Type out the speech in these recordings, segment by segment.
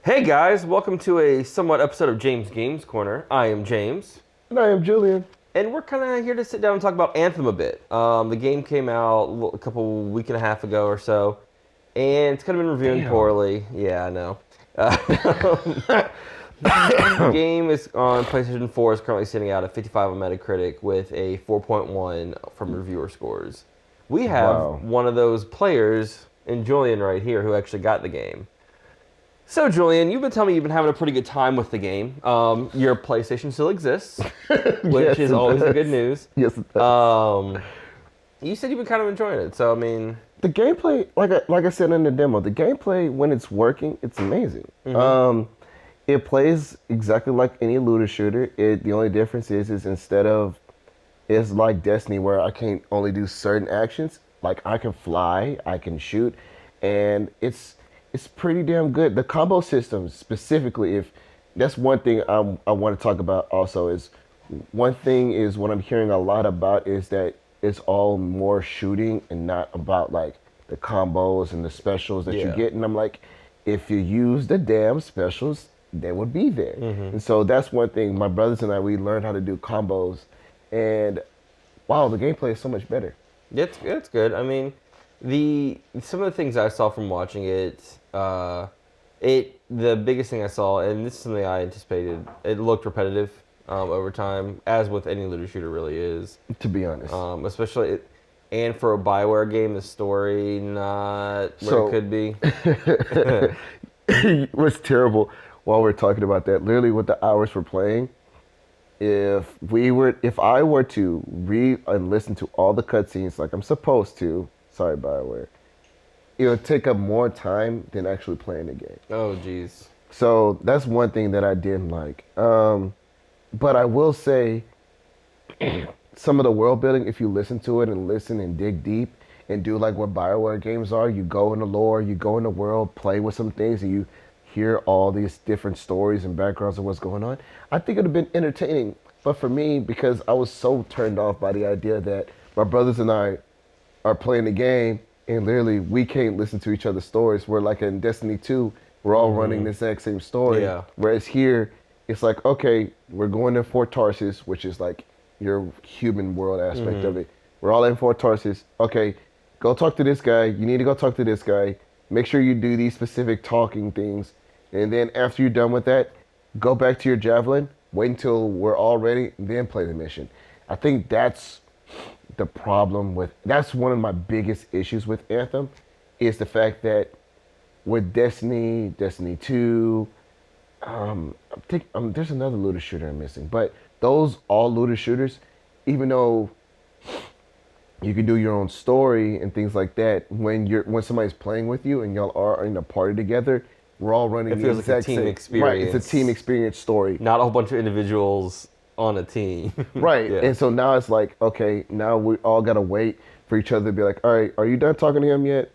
Hey guys, welcome to a somewhat episode of James Games Corner. I am James, And I am Julien. and we're kind of here to sit down and talk about Anthem a bit. The game came out a couple week and a half ago or so, and it's kind of been reviewing Damn. poorly. Yeah, I know. The game is on PlayStation 4 is currently sitting out at 55 on Metacritic with a 4.1 from reviewer scores. We have Wow. one of those players in Julien right here who actually got the game. So, Julien, you've been telling me you've been having a pretty good time with the game. Your PlayStation still exists, which Yes, is it always does. good news. Yes, it does. You said you've been kind of enjoying it, so I mean, The gameplay, like I said in the demo, the gameplay when it's working, it's amazing. It plays exactly like any looter shooter. The only difference is instead of it's like Destiny where I can't only do certain actions. Like I can fly, I can shoot, and it's pretty damn good. The combo system specifically, if that's one thing I want to talk about also is one thing is what I'm hearing a lot about is that it's all more shooting and not about like the combos and the specials that you yeah. get. And I'm like, if you use the damn specials, they would be there. And so that's one thing. My brothers and I, we learned how to do combos, and wow, the gameplay is so much better. It's good. I mean, the some of the things I saw from watching it, the biggest thing I saw, and this is something I anticipated, it looked repetitive over time, as with any looter shooter really is. To be honest. Especially, and for a BioWare game, the story not where So- it could be. It was terrible while we're talking about that. Literally, with the hours we're playing, if I were to read and listen to all the cutscenes like I'm supposed to, sorry, BioWare, it would take up more time than actually playing the game. Oh, jeez. So that's one thing that I didn't like. But I will say, some of the world building, if you listen to it and listen and dig deep and do like what BioWare games are, you go in the lore, you go in the world, play with some things, and you hear all these different stories and backgrounds of what's going on. I think it would have been entertaining. But for me, because I was so turned off by the idea that my brothers and I are playing the game and literally we can't listen to each other's stories. We're like in Destiny 2, we're all running the exact same story. Yeah. Whereas here, it's like, okay, we're going to Fort Tarsus, which is like your human world aspect of it. We're all in Fort Tarsus. Okay, go talk to this guy. You need to go talk to this guy. Make sure you do these specific talking things. And then after you're done with that, go back to your javelin, wait until we're all ready, and then play the mission. I think that's the problem that's one of my biggest issues with Anthem, is the fact that with Destiny 2, there's another looter shooter I'm missing, but those all looter shooters, even though you can do your own story and things like that, when somebody's playing with you and y'all are in a party together, we're all running It the feels like a exact team same. experience. Right, it's a team experience story. Not a whole bunch of individuals on a team. Right. Yeah. And so now it's like, okay, now we all got to wait for each other to be like, all right, are you done talking to him yet?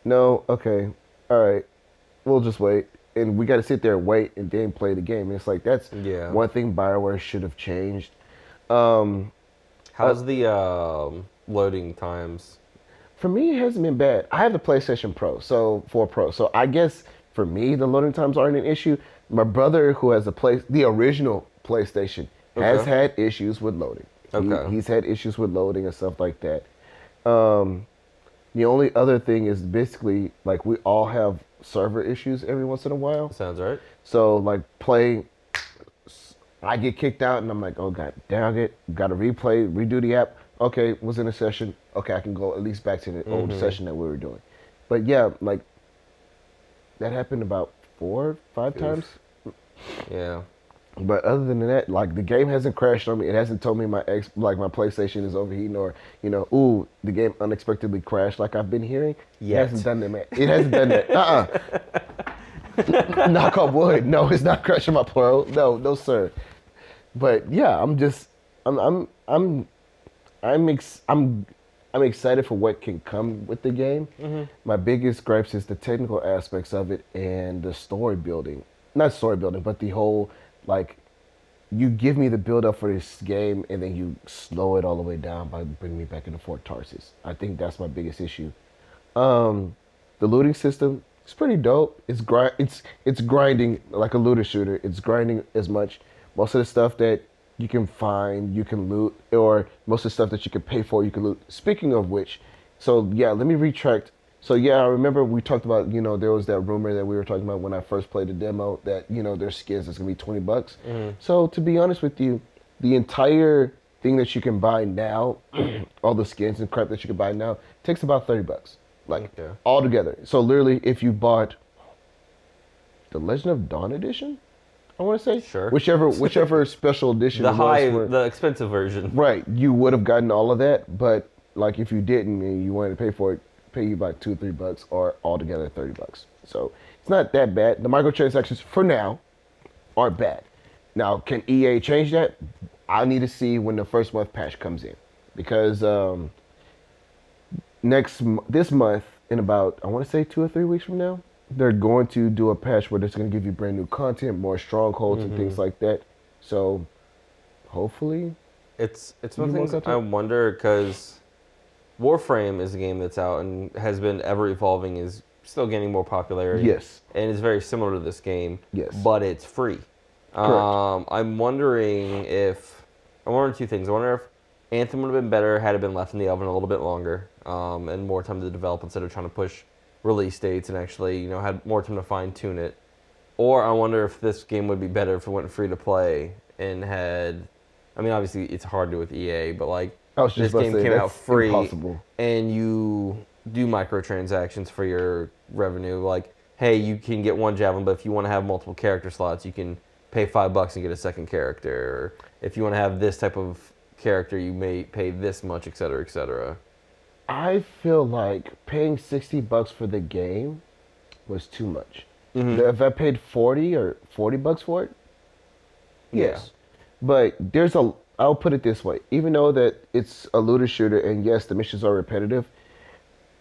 No? Okay. All right. We'll just wait. And we got to sit there and wait and then play the game. And it's like, that's Yeah. one thing BioWare should have changed. How's the loading times? For me, it hasn't been bad. I have the PlayStation Pro, so 4 Pro. So I guess for me, the loading times aren't an issue. My brother, who has the original PlayStation, has Okay. had issues with loading. Okay. He's had issues with loading and stuff like that. The only other thing is basically like we all have server issues every once in a while. Sounds right. So like I get kicked out and I'm like, oh god, dang it, got to redo the app. Okay, was in a session. Okay, I can go at least back to the old session that we were doing. But yeah, like that happened about 4, 5 times. Yeah. But other than that, like the game hasn't crashed on me. It hasn't told me my PlayStation is overheating or ooh, the game unexpectedly crashed like I've been hearing. Yet. It hasn't done that, man. It hasn't done that. Knock on wood. No, it's not crashing my Pro. No, sir. But yeah, I'm excited for what can come with the game. My biggest gripes is the technical aspects of it and the story building. Not story building, but the whole like you give me the build up for this game and then you slow it all the way down by bringing me back into Fort Tarsus. I think that's my biggest issue. The looting system It's pretty dope. It's grinding like a looter shooter. It's grinding as much. Most of the stuff that you can find, you can loot, or most of the stuff that you can pay for, you can loot. Speaking of which, so yeah, let me retract. So yeah, I remember we talked about, there was that rumor that we were talking about when I first played the demo that, their skins is gonna be $20. So to be honest with you, the entire thing that you can buy now, all the skins and crap that you can buy now, takes about $30. Like all together. So literally if you bought the Legend of Dawn edition, I want to say, sure, whichever special edition, the expensive version, right? You would have gotten all of that, but like if you didn't and you wanted to pay for it, pay you about $2 or $3, or altogether $30. So it's not that bad. The microtransactions for now aren't bad. Now, can EA change that? I need to see when the first month patch comes in, because this month, in about, I want to say 2 or 3 weeks from now, they're going to do a patch where they're going to give you brand new content, more strongholds and things like that. So hopefully it's one of the things I wonder, because Warframe is a game that's out and has been ever evolving, is still gaining more popularity. Yes. And is very similar to this game. Yes. But it's free. Correct. I'm wondering two things. I wonder if Anthem would have been better had it been left in the oven a little bit longer, and more time to develop instead of trying to push release dates, and actually, had more time to fine tune it. Or I wonder if this game would be better if it went free to play and had, I mean, obviously it's hard to do with EA, but like this game came out free and you do microtransactions for your revenue. Like, hey, you can get one javelin, but if you want to have multiple character slots, you can pay $5 and get a second character. Or if you want to have this type of character, you may pay this much, et cetera, et cetera. I feel like paying $60 for the game was too much. If I paid $40 for it, yes. But I'll put it this way. Even though that it's a looter shooter, and yes, the missions are repetitive,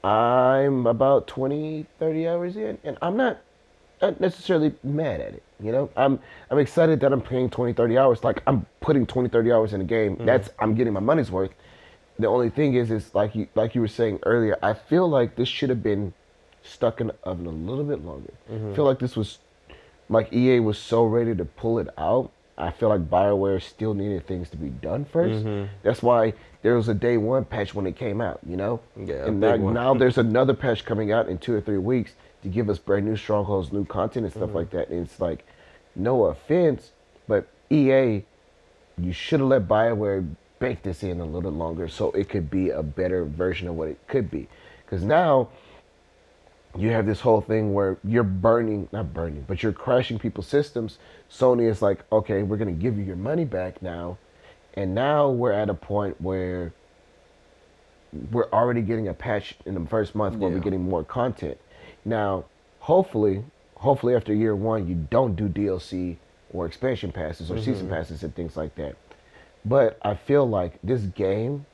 I'm about 20, 30 hours in, and I'm not necessarily mad at it. I'm excited that I'm paying 20, 30 hours. Like, I'm putting 20, 30 hours in a game. I'm getting my money's worth. The only thing is like you were saying earlier, I feel like this should have been stuck in the oven a little bit longer. I feel like this was, like, EA was so ready to pull it out. I feel like BioWare still needed things to be done first. That's why there was a day one patch when it came out, Yeah, and now there's another patch coming out in 2 or 3 weeks to give us brand new strongholds, new content and stuff like that. And it's like, no offense, but EA, you should have let BioWare bake this in a little bit longer so it could be a better version of what it could be. Because now you have this whole thing where you're not burning, but you're crashing people's systems. Sony is like, okay, we're going to give you your money back now. And now we're at a point where we're already getting a patch in the first month where we're getting more content. Now, hopefully after year one, you don't do DLC or expansion passes or season passes and things like that. But I feel like this game,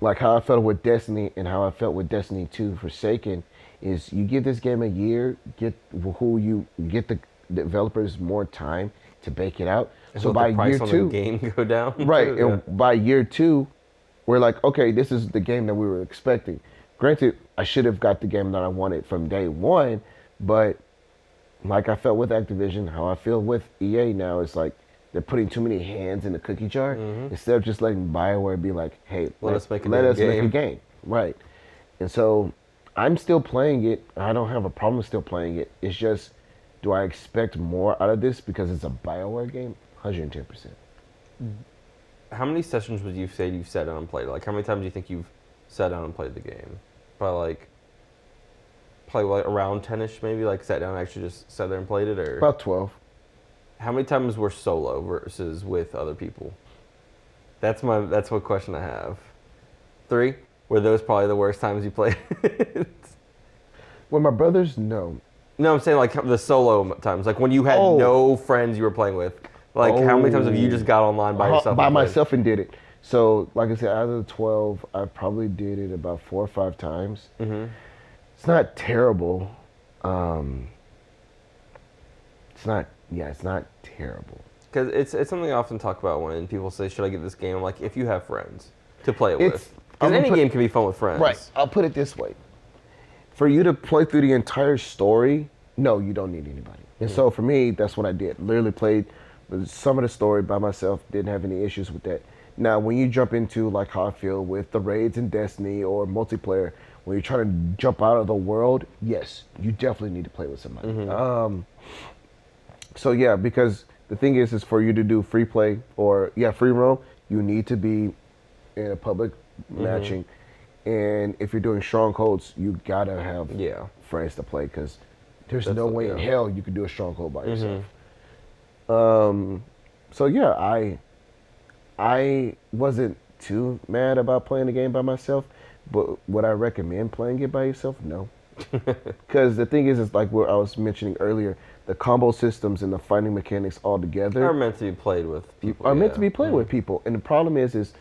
like how I felt with Destiny and how I felt with Destiny 2 Forsaken, is you give this game a year, get the developers more time to bake it out. So by year 2, the game go down. Right, and by year 2, we're like, okay, this is the game that we were expecting. Granted, I should have got the game that I wanted from day one, but like I felt with Activision, how I feel with EA now, it's like they're putting too many hands in the cookie jar instead of just letting BioWare be like, hey, let us make a game. Right. And so I'm still playing it. I don't have a problem still playing it. It's just, do I expect more out of this because it's a BioWare game? 110%. How many sessions would you say you've sat down and played? Like, how many times do you think you've sat down and played the game? Probably around 10-ish maybe, like sat down and actually just sat there and played it? Or about 12. How many times were solo versus with other people? That's what question I have. 3? Were those probably the worst times you played? With my brothers, no. No, I'm saying like the solo times, like when you had no friends you were playing with. Like how many times have you just got online by yourself? By myself and did it. So like I said, out of the 12, I probably did it about 4 or 5 times. It's not terrible. It's not terrible. Because it's something I often talk about when people say, should I get this game? I'm like, if you have friends to play it with. Because any game can be fun with friends. Right. I'll put it this way. for you to play through the entire story, no, you don't need anybody. And so for me, that's what I did. Literally played some of the story by myself. Didn't have any issues with that. Now, when you jump into like how I feel with the raids in Destiny or multiplayer, when you're trying to jump out of the world, yes, you definitely need to play with somebody. So yeah, because the thing is for you to do free play or free roam, you need to be in a public matching. And if you're doing strongholds, you gotta have friends to play because there's no way in hell you could do a stronghold by yourself. So yeah, I wasn't too mad about playing the game by myself, but would I recommend playing it by yourself? No. Because the thing is like what I was mentioning earlier, the combo systems and the fighting mechanics all together are meant to be played with people. Are meant to be played with people. And the problem is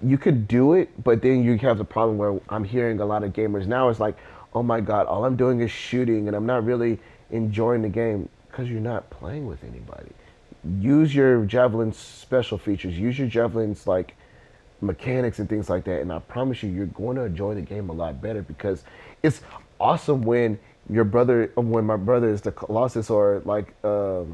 you could do it, but then you have the problem where I'm hearing a lot of gamers now it's like, oh my God, all I'm doing is shooting and I'm not really enjoying the game because you're not playing with anybody. Use your Javelin's special features. Use your Javelin's like mechanics and things like that. And I promise you, you're going to enjoy the game a lot better because it's awesome when my brother is the Colossus or like, I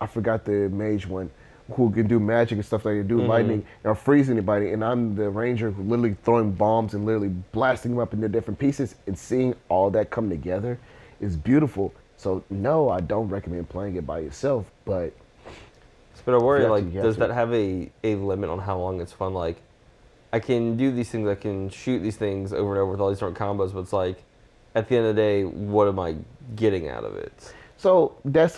forgot the mage one, who can do magic and stuff like that, do lightning or freeze anybody, and I'm the ranger who literally throwing bombs and literally blasting them up into different pieces, and seeing all that come together is beautiful. So no, I don't recommend playing it by yourself, but but I worry, like, does that have a limit on how long it's fun? Like, I can do these things, I can shoot these things over and over with all these different combos, but it's like, at the end of the day, what am I getting out of it? So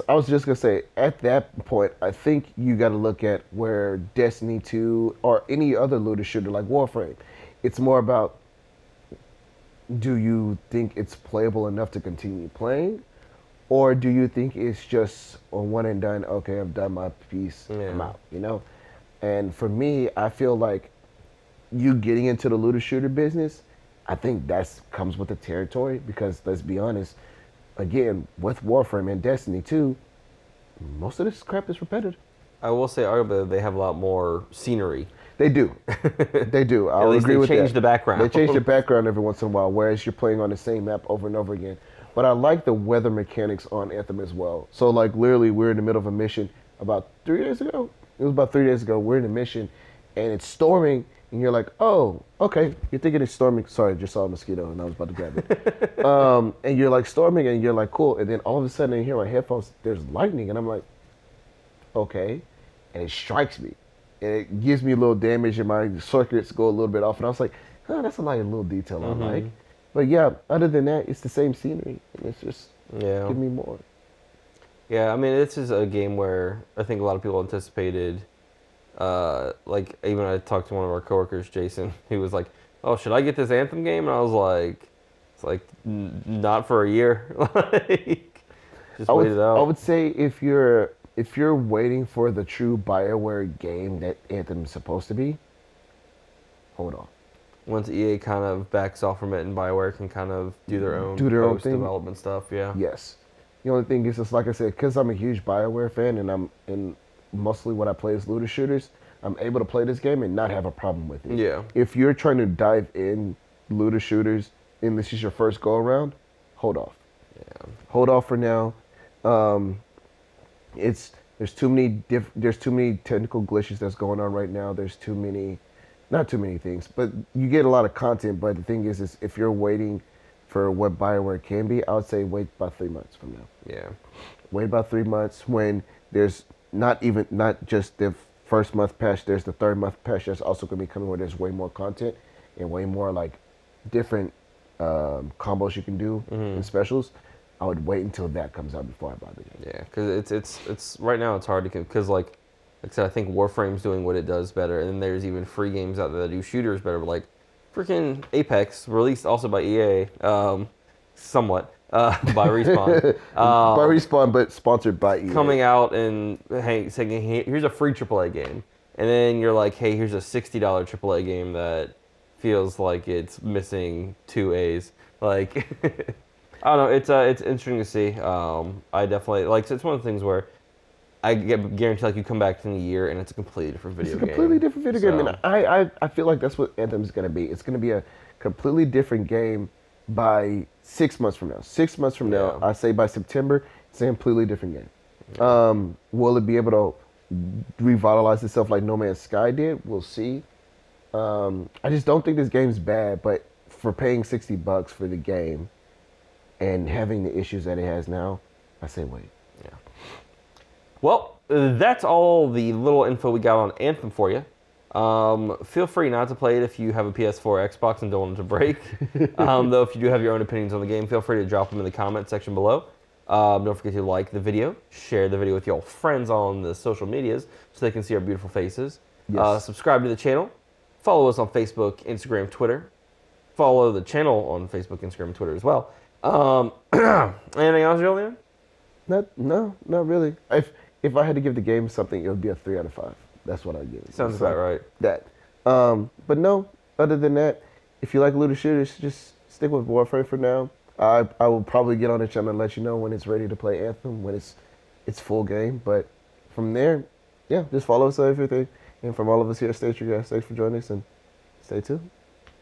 I was just gonna say, at that point, I think you got to look at where Destiny 2 or any other looter shooter like Warframe, it's more about, do you think it's playable enough to continue playing, or do you think it's just a one and done? Okay, I've done my piece, I'm out. You know, and for me, I feel like you getting into the looter shooter business, I think that comes with the territory because let's be honest. Again, with Warframe and Destiny 2, most of this crap is repetitive. I will say, arguably, they have a lot more scenery. They do. They do. I'll agree with that. They change the background. They change the background every once in a while, whereas you're playing on the same map over and over again. But I like the weather mechanics on Anthem as well. So, like, literally, we're in the middle of a mission about 3 days ago. It was about 3 days ago. We're in a mission, and it's storming, and you're like, oh, okay. You're thinking it's storming. Sorry, I just saw a mosquito, and I was about to grab it. And you're like storming, and you're like, cool. And then all of a sudden, I hear my headphones, there's lightning, and I'm like, okay. And it strikes me. And it gives me a little damage, and my circuits go a little bit off. And I was like, oh, that's a little detail I like. But yeah, other than that, it's the same scenery. And it's just, give me more. Yeah, I mean, this is a game where I think a lot of people anticipated. Like, even I talked to one of our coworkers, Jason, he was like, oh, should I get this Anthem game? And I was like, it's like, not for a year. Like, just wait it out. I would say if you're waiting for the true BioWare game that Anthem is supposed to be, hold on. Once EA kind of backs off from it and BioWare can kind of do their own post-development stuff, Yes. The only thing is, just like I said, because I'm a huge BioWare fan and mostly what I play is looter shooters, I'm able to play this game and not have a problem with it. Yeah. If you're trying to dive in looter shooters and this is your first go around, hold off. Yeah. Hold off for now. There's too many technical glitches that's going on right now. There's not too many things, but you get a lot of content. But the thing is if you're waiting for what BioWare can be, I would say wait about 3 months from now. Yeah. Wait about 3 months when there's not just the first month patch, there's the third month patch that's also going to be coming where there's way more content and way more like different combos you can do and specials. I would wait until that comes out before I buy the game. Yeah, because it's right now it's hard to, because like I said, I think Warframe's doing what it does better, and then there's even free games out there that do shooters better, but like freaking Apex, released also by EA, somewhat. By Respawn. By Respawn, but sponsored by EA. Coming out and saying, hey, here's a free AAA game. And then you're like, hey, here's a $60 AAA game that feels like it's missing 2 A's. Like, I don't know, it's interesting to see. I definitely, like, it's one of the things where guarantee like you come back in a year and it's a completely different video It's game. a completely different video game, So, and I feel like that's what Anthem's gonna be. It's gonna be a completely different game by 6 months from now. 6 months from now, Yeah. I say by September, it's a completely different game. Will it be able to revitalize itself like No Man's Sky did? We'll see. I just don't think this game's bad, but for paying $60 for the game and having the issues that it has now, I say wait. yeah. Well, that's all the little info we got on Anthem for you. Feel free not to play it if you have a PS4 or Xbox and don't want it to break. Though if you do have your own opinions on the game, feel free to drop them in the comment section below. Don't forget to like the video, share the video with your friends on the social medias so they can see our beautiful faces. Yes. Subscribe to the channel. Follow us on Facebook, Instagram, Twitter. Follow the channel on Facebook, Instagram, and Twitter as well. Anything else, Julien? No, not really. If I had to give the game something, it would be a 3 out of 5. That's what I'd give it. Sounds about right. That. But no, other than that, if you like looter shooters, just stick with Warframe for now. I will probably get on the channel and let you know when it's ready to play Anthem, when it's full game. But from there, yeah, just follow us on everything. And from all of us here at Stay True Guys, thanks for joining us and stay tuned.